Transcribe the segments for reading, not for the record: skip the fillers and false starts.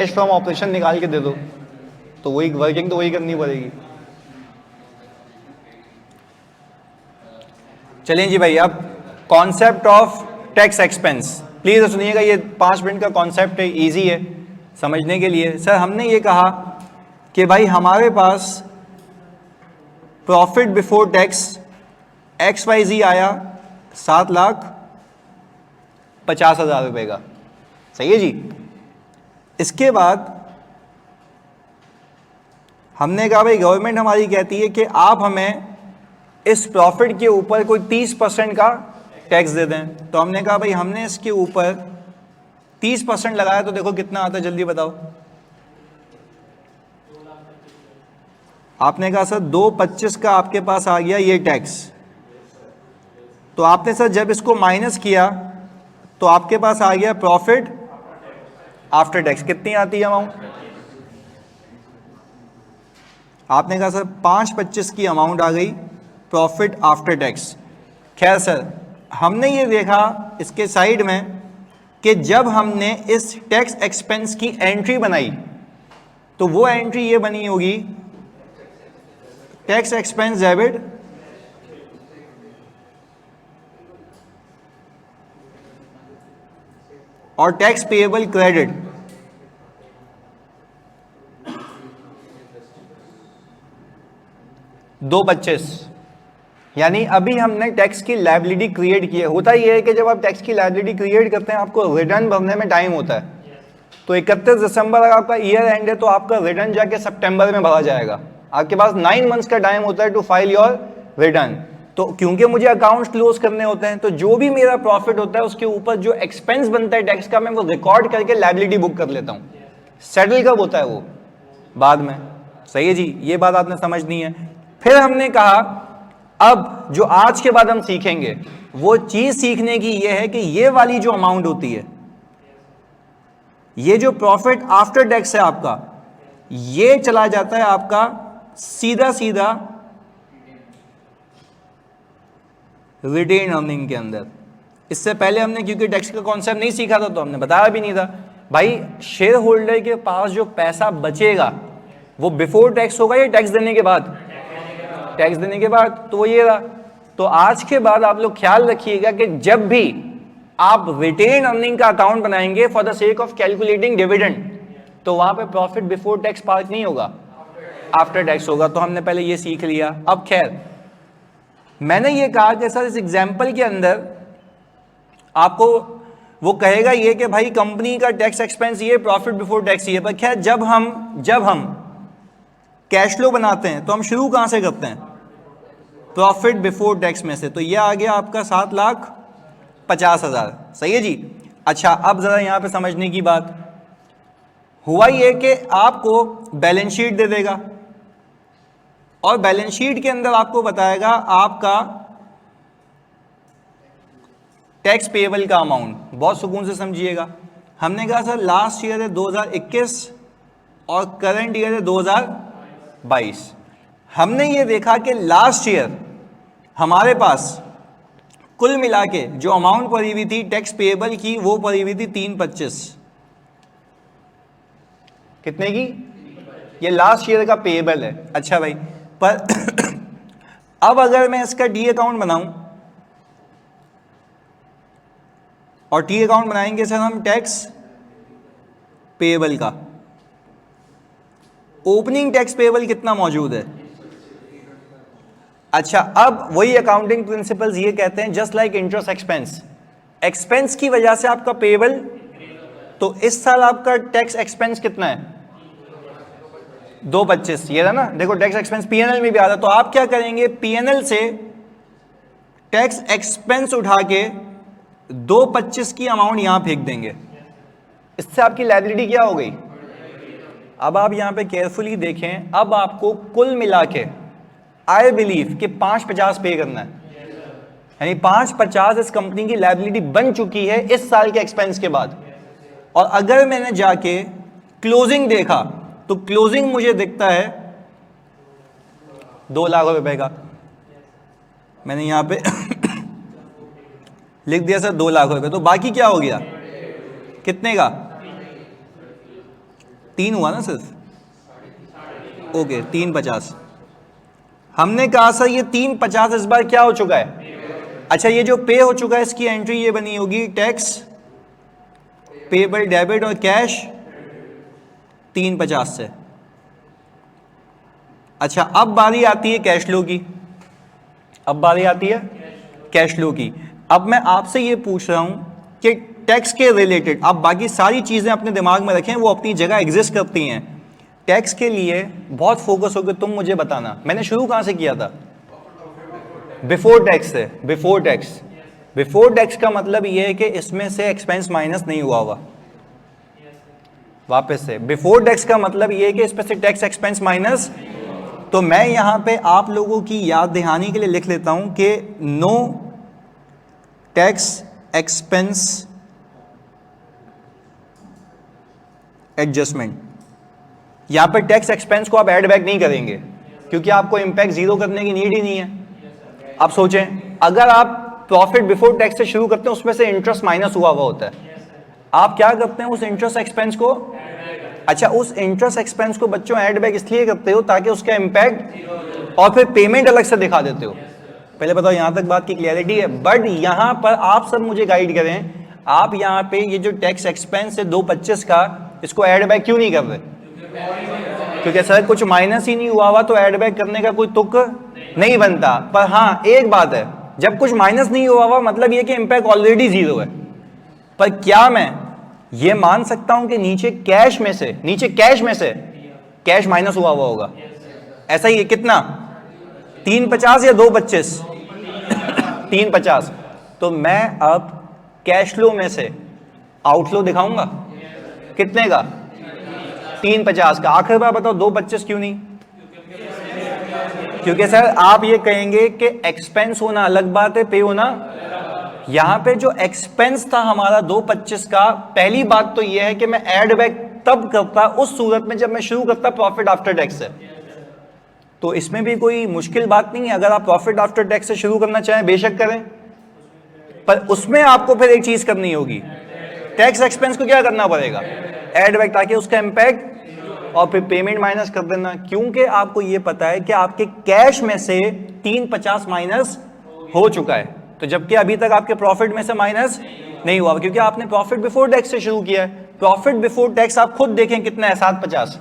Cash from operation निकाल के दे दो, तो वही वर्किंग तो वही करनी पड़ेगी। चलिए जी भाई, अब concept of tax expense please सुनिएगा, ये 5 मिनट का कॉन्सेप्ट है, इजी है समझने के लिए। सर हमने ये कहा कि भाई हमारे पास प्रॉफिट बिफोर टैक्स XYZ आया 7,50,000 रुपए का, सही है जी। इसके बाद हमने कहा भाई गवर्नमेंट हमारी कहती है कि आप हमें इस प्रॉफिट के ऊपर कोई 30% का टैक्स दे दें। तो हमने कहा भाई हमने इसके ऊपर 30% लगाया, तो देखो कितना आता है, जल्दी बताओ। आपने कहा सर 2,25 का आपके पास आ गया ये टैक्स, तो आपने सर जब इसको माइनस किया तो आपके पास आ गया प्रॉफिट आफ्टर टैक्स। कितनी आती है अमाउंट? आपने कहा सर 5,25 की अमाउंट आ गई प्रॉफिट आफ्टर टैक्स। खैर सर हमने ये देखा इसके साइड में कि जब हमने इस टैक्स एक्सपेंस की एंट्री बनाई तो वो एंट्री ये बनी होगी टैक्स एक्सपेंस डेबिट और टैक्स पेएबल क्रेडिट। $2,25 यानी अभी हमने टैक्स की लायबिलिटी क्रिएट की है। होता ये है कि जब आप टैक्स की लायबिलिटी क्रिएट करते हैं आपको रिटर्न भरने में टाइम होता है, तो 31 दिसंबर अगर आपका ईयर एंड है तो आपका रिटर्न जाके सितंबर में भरा जाएगा। आपके पास 9 मंथ्स का टाइम होता है टू फाइल योर रिटर्न। तो क्योंकि मुझे अकाउंट्स क्लोज करने होते हैं, तो जो भी मेरा प्रॉफिट होता है उसके ऊपर जो एक्सपेंस बनता है टैक्स का, मैं वो रिकॉर्ड करके लायबिलिटी बुक कर लेता हूँ। सेटल कब होता है? वो बाद में। सही है जी, ये बात आपने समझनी है। फिर हमने कहा अब जो आज के बाद हम सीखेंगे वो चीज सीखने की ये है कि ये वाली जो अमाउंट होती है, ये जो प्रॉफिट आफ्टर टैक्स है आपका, ये चला जाता है आपका सीधा सीधा रिटेन अर्निंग के अंदर। इससे पहले हमने क्योंकि टैक्स का कॉन्सेप्ट नहीं सीखा था तो हमने बताया भी नहीं था। भाई शेयर होल्डर के पास जो पैसा बचेगा वो बिफोर टैक्स होगा या टैक्स देने के बाद? टैक्स देने के बाद। तो वो ये रहा। तो आज के बाद आप लोग ख्याल रखिएगा कि जब भी आप रिटेन अर्निंग का अकाउंट बनाएंगे for the sake of calculating dividend, तो वहां पे प्रॉफिट बिफोर टैक्स पार्ट नहीं होगा, आफ्टर टैक्स होगा। तो हमने पहले ये सीख लिया। अब खैर मैंने ये कहा कि सर इस एग्जाम्पल के अंदर आपको वो कहेगा ये कि भाई कंपनी का टैक्स एक्सपेंस ये, प्रॉफिट बिफोर टैक्स ये। पर खैर जब हम कैश फ्लो बनाते हैं तो हम शुरू कहां से करते हैं? प्रॉफिट बिफोर टैक्स में से। तो ये आ गया आपका 7,50,000। सही है जी। अच्छा अब जरा यहां पे समझने की बात, हुआ ये कि आपको बैलेंस शीट दे देगा और बैलेंस शीट के अंदर आपको बताएगा आपका टैक्स पेएबल का अमाउंट। बहुत सुकून से समझिएगा। हमने कहा सर लास्ट ईयर है 2021 और करंट ईयर है 2022। हमने ये देखा कि लास्ट ईयर हमारे पास कुल मिला के जो अमाउंट पड़ी हुई थी टैक्स पेएबल की, वो पड़ी हुई थी 3,25। कितने की? ये लास्ट ईयर का पेएबल है। अच्छा भाई, पर अब अगर मैं इसका टी अकाउंट बनाऊं, और टी अकाउंट बनाएंगे सर हम टैक्स पेएबल का, ओपनिंग टैक्स पेएबल कितना मौजूद है? अच्छा अब वही अकाउंटिंग प्रिंसिपल्स ये कहते हैं just like interest expense, expense की वजह से आपका पेएबल, तो इस साल आपका टैक्स एक्सपेंस कितना है? 2,25। ये था ना, देखो टैक्स एक्सपेंस पीएनएल में भी आता। तो आप क्या करेंगे, पीएनएल से टैक्स एक्सपेंस उठा के 2,25 की अमाउंट यहां फेंक देंगे। इससे आपकी लायबिलिटी क्या हो गई? अब आप यहां पे केयरफुली देखें, अब आपको कुल मिला के आई बिलीव कि 5,50 पे करना है, यानी 5,50 इस कंपनी की लायबिलिटी बन चुकी है इस साल के एक्सपेंस के बाद। और अगर मैंने जाके क्लोजिंग देखा तो क्लोजिंग मुझे दिखता है 2 लाख रुपए का। मैंने यहां पे लिख दिया सर 2 लाख रुपए। तो बाकी क्या हो गया? कितने का? 3 हुआ ना सिर्फ, ओके 350। हमने कहा सर ये 350 इस बार क्या हो चुका है, अच्छा ये जो पे हो चुका है इसकी एंट्री ये बनी होगी टैक्स पेबल डेबिट और कैश 350 से। अच्छा अब बारी आती है कैश फ्लो की, अब बारी आती है कैश फ्लो की। अब मैं आपसे ये पूछ रहा हूं कि टैक्स के रिलेटेड आप बाकी सारी चीजें अपने दिमाग में रखें, वो अपनी जगह एग्जिस्ट करती हैं। टैक्स के लिए बहुत फोकस होकर तुम मुझे बताना, मैंने शुरू कहां से किया था, बिफोर टैक्स से। बिफोर टैक्स, बिफोर टैक्स का मतलब ये है कि इसमें से एक्सपेंस माइनस नहीं हुआ हुआ। वापस से, बिफोर टैक्स का मतलब ये है कि इसमें से टैक्स एक्सपेंस माइनस। तो मैं यहां पे आप लोगों की याद दहानी के लिए लिख लेता हूं कि नो टैक्स एक्सपेंस एडजस्टमेंट। यहां पे टैक्स एक्सपेंस को आप ऐड बैक नहीं करेंगे क्योंकि आपको इंपैक्ट जीरो करने की नीड ही नहीं है। आप सोचें अगर आप प्रॉफिट बिफोर टैक्स से शुरू करते हैं उसमें से इंटरेस्ट माइनस हुआ होता है, आप क्या करते हैं उस इंटरेस्ट एक्सपेंस को, अच्छा उस इंटरेस्ट एक्सपेंस को बच्चों ऐड बैक इसलिए करते हो ताकि उसका इंपैक्ट और फिर पेमेंट अलग से दिखा देते हो। पहले बताओ यहां तक बात की क्लियरिटी है। बट यहां पर आप सब मुझे गाइड करें, आप यहां पे ये जो टैक्स एक्सपेंस है 225 का, इसको ऐड बैक क्यों नहीं कर रहे, क्योंकि सर कुछ माइनस ही नहीं हुआ हुआ तो ऐड बैक करने का कोई तुक नहीं बनता। पर हाँ एक बात है, जब कुछ माइनस नहीं हुआ हुआ मतलब ये कि इंपैक्ट ऑलरेडी जीरो है। पर क्या मैं ये मान सकता हूं कि नीचे कैश में से, नीचे कैश में से कैश माइनस हुआ हुआ होगा, ऐसा ही है कितना 350 या 225 350। तो मैं अब कैश फ्लो में से आउटफ्लो दिखाऊंगा कितने का 350 का। आखिर बार बताओ 225 क्यों नहीं, क्योंकि सर आप ये कहेंगे कि एक्सपेंस होना अलग बात है, पे होना। यहां पे जो एक्सपेंस था हमारा 225 का, पहली बात तो यह है कि मैं ऐड बैक तब करता उस सूरत में जब मैं शुरू करता प्रॉफिट आफ्टर टैक्स से। तो इसमें भी कोई मुश्किल बात नहीं है, अगर आप प्रॉफिट आफ्टर टैक्स से शुरू करना चाहें बेशक करें, पर उसमें आपको फिर एक चीज करनी होगी, टैक्स एक्सपेंस को क्या करना पड़ेगा, ऐड बैक, ताकि उसका इंपैक्ट और फिर पेमेंट माइनस कर देना। क्योंकि आपको यह पता है कि आपके कैश में से 350 माइनस हो चुका है, तो जबकि अभी तक आपके प्रॉफिट में से माइनस नहीं हुआ क्योंकि आपने प्रॉफिट बिफोर टैक्स से शुरू किया है। प्रॉफिट बिफोर टैक्स आप खुद देखें कितना है 750,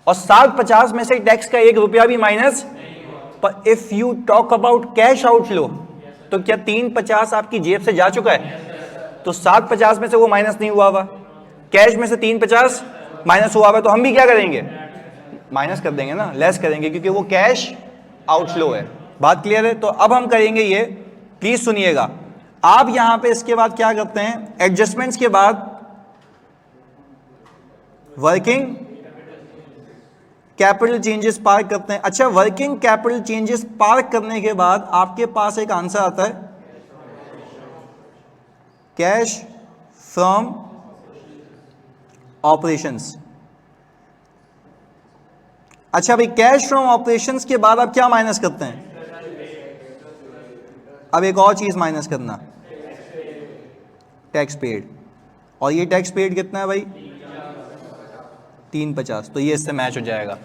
और 750 में से टैक्स का 1 रुपया भी माइनस। पर if you talk about cash outflow, तो क्या 350 आपकी जेब से जा चुका है, तो 750 में से वो माइनस नहीं हुआ हुआ, कैश में से 350 माइनस हुआ हुआ, तो हम भी क्या करेंगे माइनस कर देंगे ना, लेस करेंगे, क्योंकि वो कैश आउटफ्लो है। बात क्लियर है। तो अब हम करेंगे ये, प्लीज सुनिएगा। आप यहां पे इसके बाद क्या करते हैं, एडजस्टमेंट्स के बाद वर्किंग कैपिटल चेंजेस पार्क करते हैं। अच्छा वर्किंग कैपिटल चेंजेस पार्क करने के बाद आपके पास एक आंसर आता है कैश फ्रॉम ऑपरेशंस। अच्छा भाई कैश फ्रॉम ऑपरेशंस के बाद आप क्या माइनस करते हैं, अब एक और चीज माइनस करना, टैक्स पेड। और ये टैक्स पेड कितना है भाई 350, तो ये इससे मैच हो जाएगा।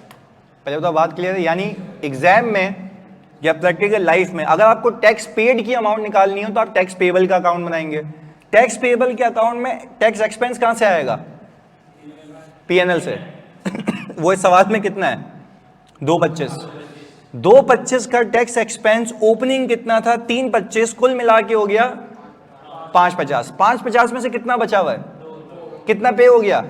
पहले तो बात क्लियर है। यानी एग्जाम में या प्रैक्टिकल लाइफ में अगर आपको टैक्स पेड की अमाउंट निकालनी हो तो आप टैक्स पेबल का अकाउंट बनाएंगे। टैक्स पेबल के अकाउंट में टैक्स एक्सपेंस कहां से आएगा, पीएनएल से वो इस सवाल में कितना है 225 का टैक्स एक्सपेंस ओपनिंग कितना था 325, कुल मिला के हो गया 550 में से कितना बचा हुआ है, कितना पे हो गया,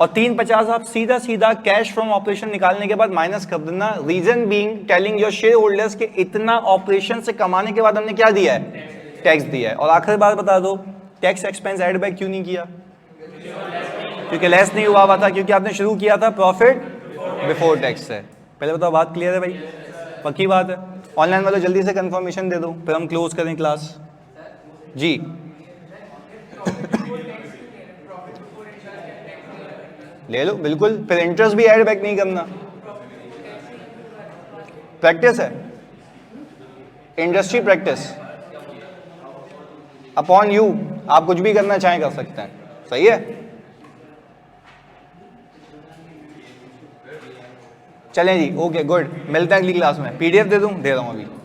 और 350 आप सीधा सीधा कैश फ्रॉम ऑपरेशन निकालने के बाद माइनस कर देना। Reason being telling your shareholders कि इतना ऑपरेशन से कमाने के बाद हमने क्या दिया है, टैक्स दिया है। और आखिरी बात बता दो, टैक्स एक्सपेंस ऐड बैक क्यों नहीं किया, क्योंकि लेस नहीं हुआ था, क्योंकि आपने शुरू किया था प्रॉफिट बिफोर टैक्स से। पहले बताओ बात क्लियर है भाई, पक्की बात है। ऑनलाइन वालों जल्दी से कंफर्मेशन दे दो फिर हम क्लोज करें क्लास जी। ले लो बिल्कुल, फिर इंटरेस्ट भी ऐड बैक नहीं करना, प्रैक्टिस है, इंडस्ट्री प्रैक्टिस अपॉन यू। आप कुछ भी करना चाहें कर सकते हैं, सही है। चलें जी, ओके गुड, मिलते हैं अगली क्लास में। PDF दे दूं? दे रहा हूँ अभी।